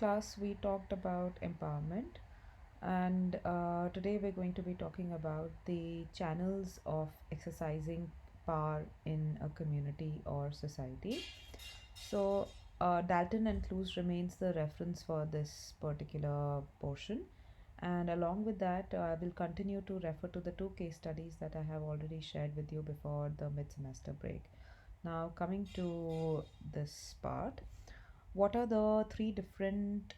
class, we talked about empowerment, and today we're going to be talking about the channels of exercising power in a community or society. So, Dalton and Clues remains the reference for this particular portion. And along with that, I will continue to refer to the two case studies that I have already shared with you before the mid semester break. Now, coming to this part, what are the three different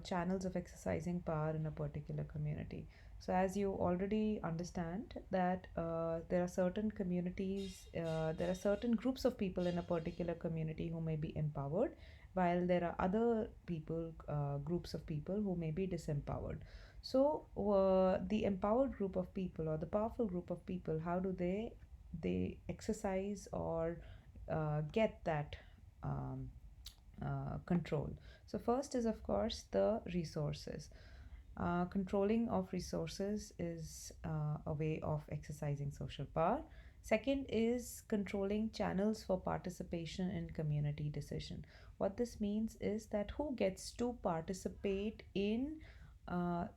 channels of exercising power in a particular community? So as you already understand that there are certain communities, there are certain groups of people in a particular community who may be empowered, while there are other people, groups of people who may be disempowered. So the empowered group of people or the powerful group of people, how do they exercise or get that um, control? So, first is, of course, the resources. Controlling of resources is a way of exercising social power. Second is controlling channels for participation in community decision. What this means is that who gets to participate in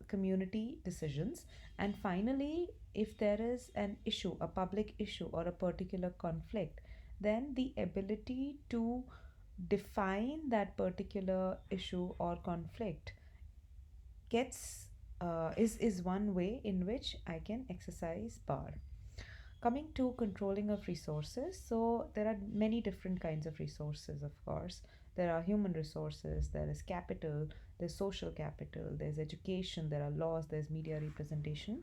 community decisions. And finally, if there is an issue, a public issue, or a particular conflict, then the ability to define that particular issue or conflict gets is one way in which I can exercise power. Coming to controlling of resources, so there are many different kinds of resources, of course. There are human resources, there is capital, there's social capital, there's education, there are laws, there's media representation.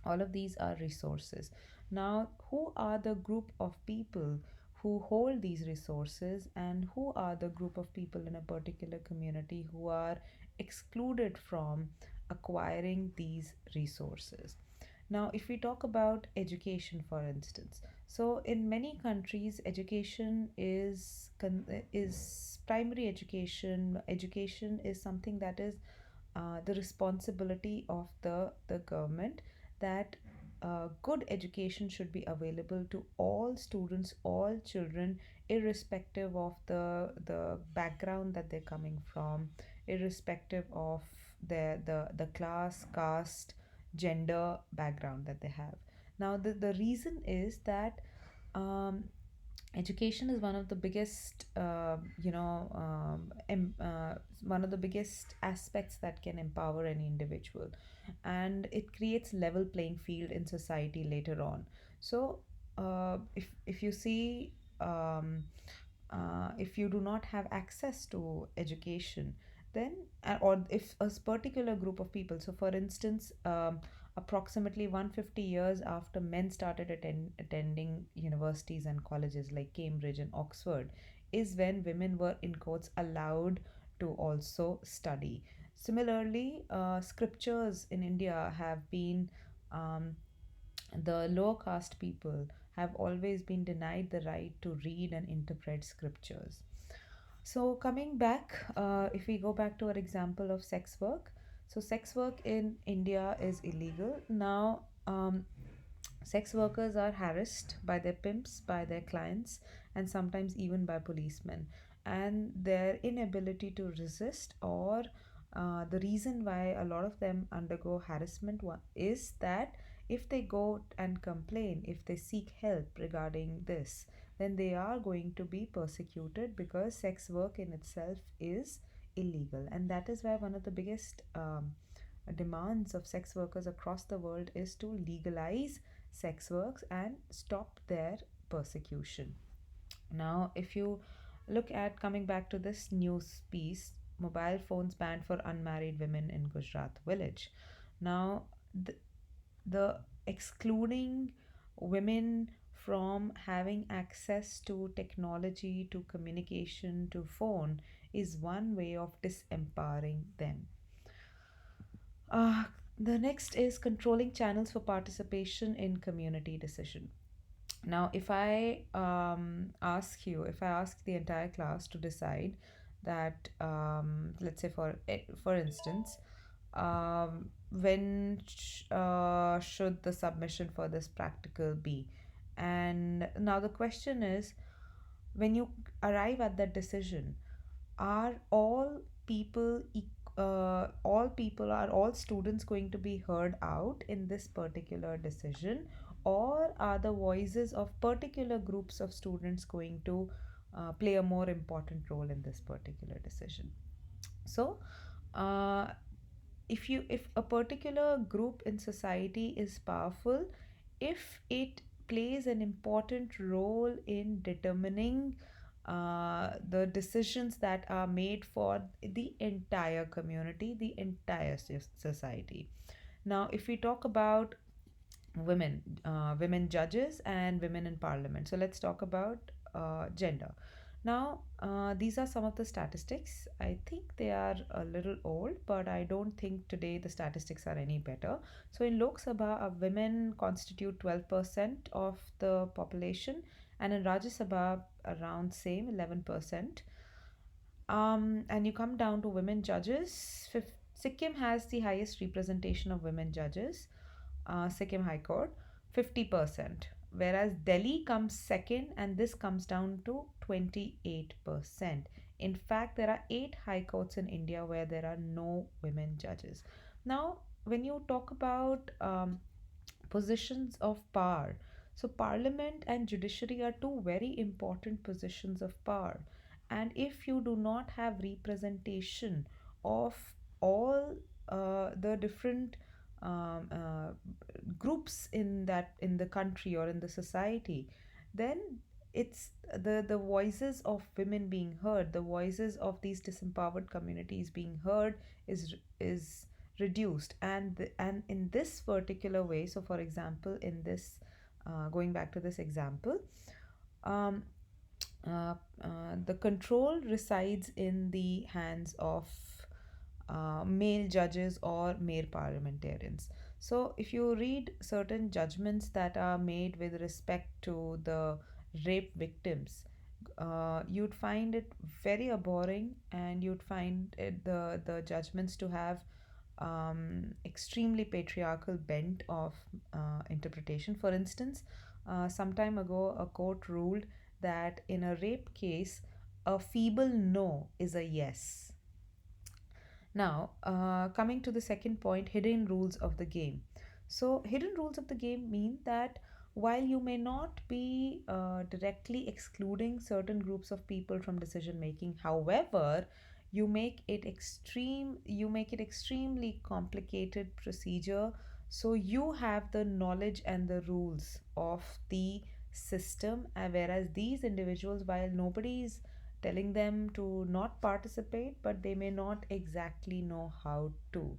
All of these are resources. Now, who are the group of people who hold these resources, and who are the group of people in a particular community who are excluded from acquiring these resources? Now, if we talk about education, for instance, so in many countries, education is primary education. Education is something that is the responsibility of the government, that good education should be available to all students, all children, irrespective of the background that they're coming from, irrespective of the class, caste, gender background that they have. Now, the reason is that um, education is one of the biggest one of the biggest aspects that can empower any individual, and it creates level playing field in society later on. So if you see, if you do not have access to education, then or if a particular group of people, so for instance, approximately 150 years after men started attending universities and colleges like Cambridge and Oxford, is when women were, in quotes, allowed to also study. Similarly, scriptures in India have been, um, the lower caste people have always been denied the right to read and interpret scriptures. So, coming back, if we go back to our example of sex work, so sex work in India is illegal. Now, sex workers are harassed by their pimps, by their clients, and sometimes even by policemen. And their inability to resist, or the reason why a lot of them undergo harassment, is that if they go and complain, if they seek help regarding this, then they are going to be persecuted, because sex work in itself is illegal. And that is why one of the biggest demands of sex workers across the world is to legalize sex works and stop their persecution. Now, if you look at, coming back to this news piece, mobile phones banned for unmarried women in Gujarat village. Now, the excluding women from having access to technology, to communication, to phone, is one way of disempowering them. Uh, the next is controlling channels for participation in community decision. Now, if I ask the entire class to decide that, let's say for instance, when should the submission for this practical be? And now the question is, when you arrive at that decision, are all people, all students going to be heard out in this particular decision, or are the voices of particular groups of students going to play a more important role in this particular decision? So, uh, if a particular group in society is powerful, if it plays an important role in determining the decisions that are made for the entire community, the entire society. Now, if we talk about women judges and women in parliament. So let's talk about gender. Now, these are some of the statistics. I think they are a little old, but I don't think today the statistics are any better. So in Lok Sabha, women constitute 12% of the population, and in Rajya Sabha, around same 11%. And you come down to women judges. Sikkim has the highest representation of women judges, Sikkim High Court, 50%, whereas Delhi comes second, and this comes down to 28%. In fact, there are 8 high courts in India where there are no women judges. Now, when you talk about positions of power, so parliament and judiciary are two very important positions of power. And if you do not have representation of all the different um, uh, groups in the country or in the society, then it's the voices of women being heard, the voices of these disempowered communities being heard is reduced. And in this particular way, so for example, in this going back to this example, um, uh, the control resides in the hands of male judges or male parliamentarians. So, if you read certain judgments that are made with respect to the rape victims, you'd find it very abhorring, and you'd find the judgments to have extremely patriarchal bent of interpretation. For instance, some time ago, a court ruled that in a rape case, a feeble no is a yes. Now, coming to the second point, hidden rules of the game. So, hidden rules of the game mean that while you may not be directly excluding certain groups of people from decision making, however, you make it extremely complicated procedure. So you have the knowledge and the rules of the system, whereas these individuals, while nobody is telling them to not participate, but they may not exactly know how to.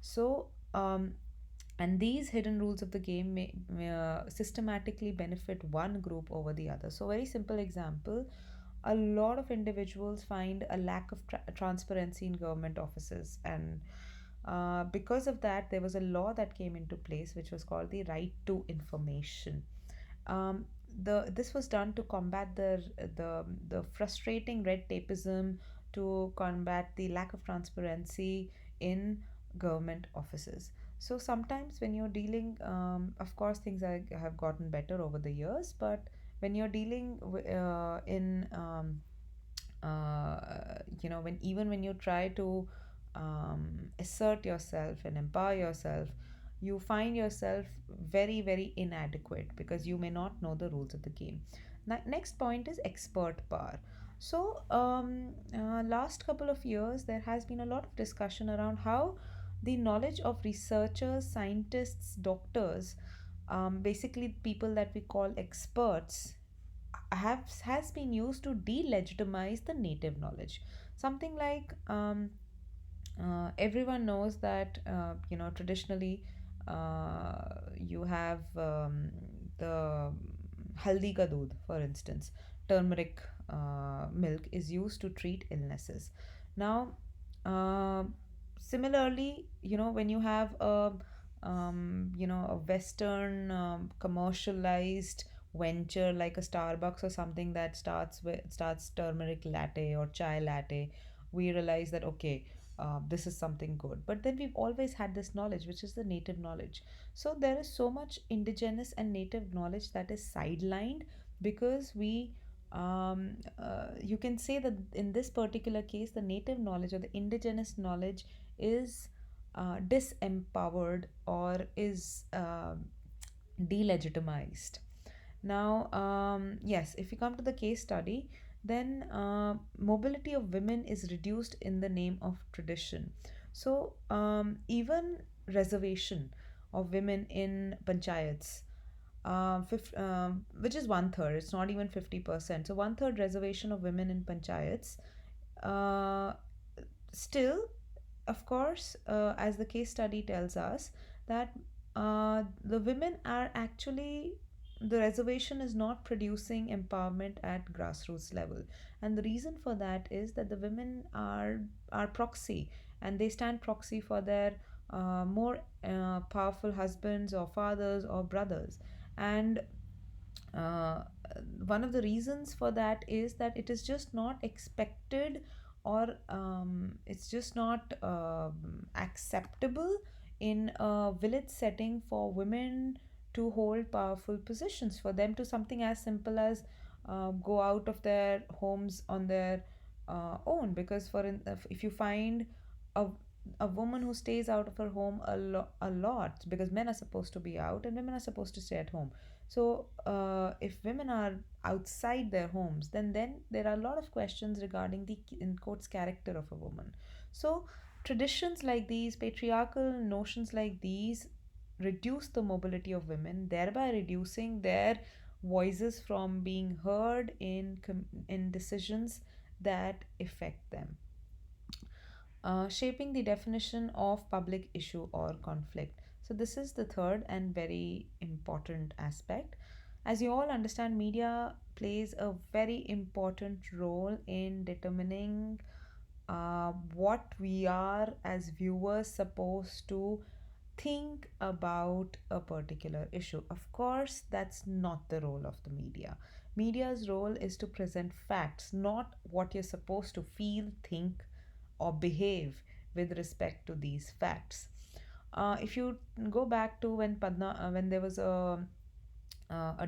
So, and these hidden rules of the game may systematically benefit one group over the other. So, very simple example, a lot of individuals find a lack of transparency in government offices, and because of that, there was a law that came into place which was called the right to information. um, this was done to combat the frustrating red tapeism, to combat the lack of transparency in government offices. So sometimes when you're dealing, of course, things have gotten better over the years, but when you're dealing in when even when you try to assert yourself and empower yourself, you find yourself very very inadequate because you may not know the rules of the game. Next point is expert power. So last couple of years there has been a lot of discussion around how the knowledge of researchers, scientists, doctors, basically people that we call experts, has been used to delegitimize the native knowledge. Something like everyone knows that traditionally you have the haldi ka doodh, for instance, turmeric milk is used to treat illnesses. Now, uh, similarly, when you have a Western commercialized venture like a Starbucks or something that starts turmeric latte or chai latte, we realize that okay, this is something good. But then we've always had this knowledge, which is the native knowledge. So there is so much indigenous and native knowledge that is sidelined because we You can say that in this particular case, the native knowledge or the indigenous knowledge is disempowered or is delegitimized. Now, yes, if you come to the case study, then mobility of women is reduced in the name of tradition. So, even reservation of women in panchayats, which is one third, it's not even 50%. So, one third reservation of women in panchayats, uh, still, of course, as the case study tells us, that the women are actually, the reservation is not producing empowerment at grassroots level, and the reason for that is that the women are proxy, and they stand proxy for their more powerful husbands or fathers or brothers. And uh, one of the reasons for that is that it is just not expected, or it's just not acceptable in a village setting for women to hold powerful positions, for them to something as simple as go out of their homes on their own. Because if you find a a woman who stays out of her home a lot, because men are supposed to be out and women are supposed to stay at home. So, if women are outside their homes, then there are a lot of questions regarding the, in quotes, character of a woman. So, traditions like these, patriarchal notions like these, reduce the mobility of women, thereby reducing their voices from being heard in decisions that affect them. Shaping the definition of public issue or conflict. So, this is the third and very important aspect. As you all understand, media plays a very important role in determining what we are as viewers supposed to think about a particular issue. Of course, that's not the role of the media. Media's role is to present facts, not what you're supposed to feel, think, or behave with respect to these facts. If you go back to when there was a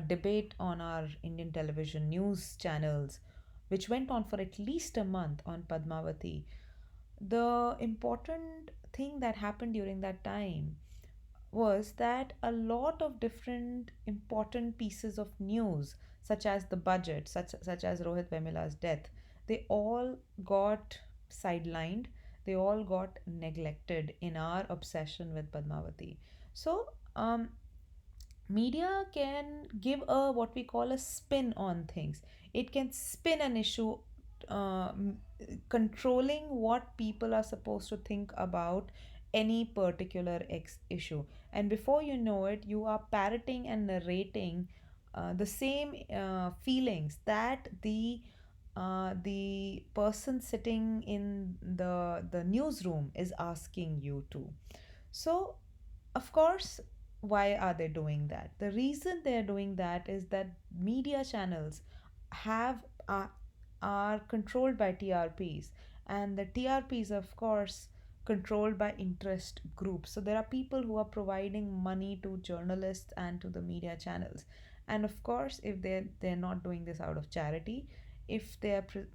debate on our Indian television news channels, which went on for at least a month on Padmavati, the important thing that happened during that time was that a lot of different important pieces of news, such as the budget, such as Rohit Vemila's death, they all got sidelined. They all got neglected in our obsession with Padmavati. So, media can give a what we call a spin on things. It can spin an issue, uh, controlling what people are supposed to think about any particular issue, and before you know it, you are parroting and narrating the same feelings that the person sitting in the newsroom is asking you to. So, of course, why are they doing that? The reason they're doing that is that media channels have are controlled by TRPs, and the TRPs, of course, controlled by interest groups. So there are people who are providing money to journalists and to the media channels, and of course, if they're not doing this out of charity, if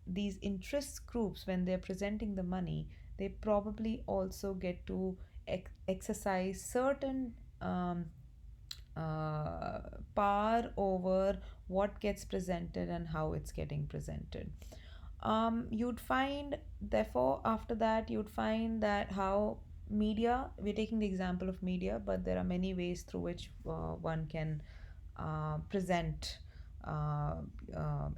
these interest groups, when they're presenting the money, they probably also get to exercise certain um, uh, power over what gets presented and how it's getting presented. You'd find, therefore, after that, you'd find that how media, we're taking the example of media, but there are many ways through which one can present uh,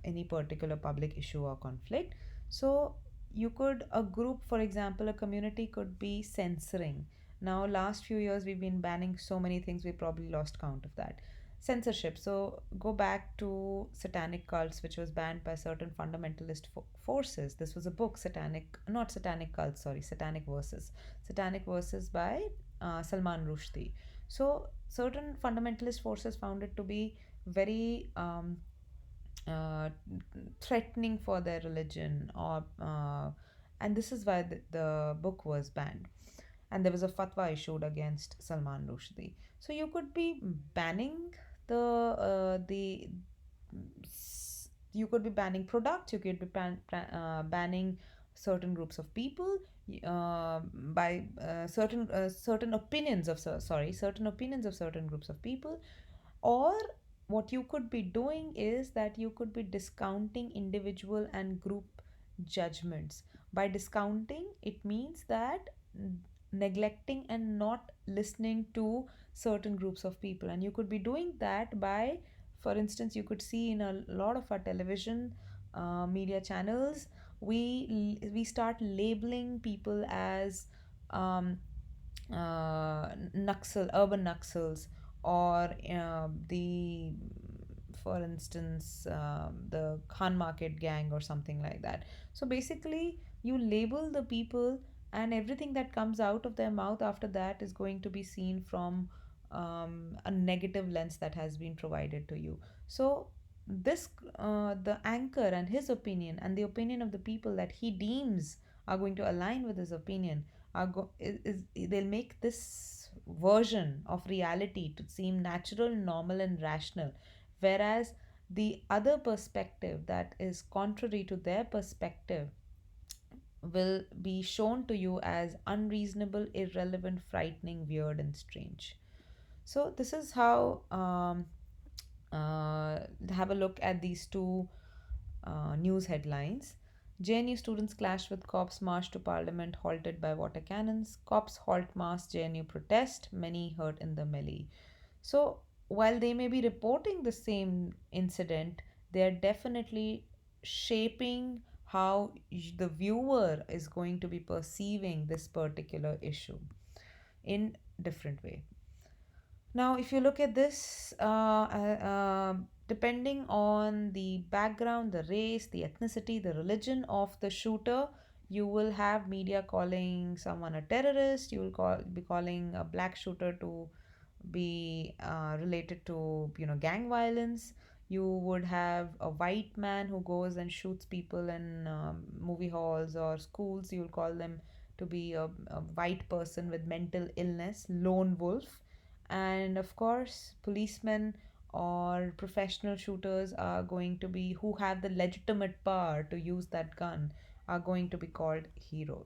any particular public issue or conflict. So, you could, a group, for example, a community could be censoring. Now, last few years, we've been banning so many things, we probably lost count of that. Censorship. So, go back to satanic cults, which was banned by certain fundamentalist forces. This was a book, not Satanic Cults, sorry, Satanic Verses. Satanic Verses by Salman Rushdie. So, certain fundamentalist forces found it to be very uh, threatening for their religion, or and this is why the book was banned, and there was a fatwa issued against Salman Rushdie. So you could be banning the you could be banning products, you could be banning certain groups of people, by certain opinions of certain opinions of certain groups of people. Or what you could be doing is that you could be discounting individual and group judgments. By discounting, it means that neglecting and not listening to certain groups of people. And you could be doing that by, for instance, you could see in a lot of our television media channels, we start labeling people as um, urban Naxals, or for instance, the Khan Market gang or something like that. So basically, you label the people, and everything that comes out of their mouth after that is going to be seen from a negative lens that has been provided to you. So this the anchor and his opinion and the opinion of the people that he deems are going to align with his opinion they'll make this version of reality to seem natural, normal, and rational, whereas the other perspective that is contrary to their perspective will be shown to you as unreasonable, irrelevant, frightening, weird, and strange. So this is how have a look at these two news headlines. JNU students clash with cops, march to parliament halted by water cannons. Cops halt mass JNU protest, many hurt in the melee. So, while they may be reporting the same incident, they are definitely shaping how the viewer is going to be perceiving this particular issue in different way. Now, if you look at this, depending on the background, the race, the ethnicity, the religion of the shooter, you will have media calling someone a terrorist. You will be calling a black shooter to be related to gang violence. You would have a white man who goes and shoots people in movie halls or schools. You will call them to be a white person with mental illness, lone wolf. And of course, policemen or professional shooters are going to be, who have the legitimate power to use that gun, are going to be called heroes.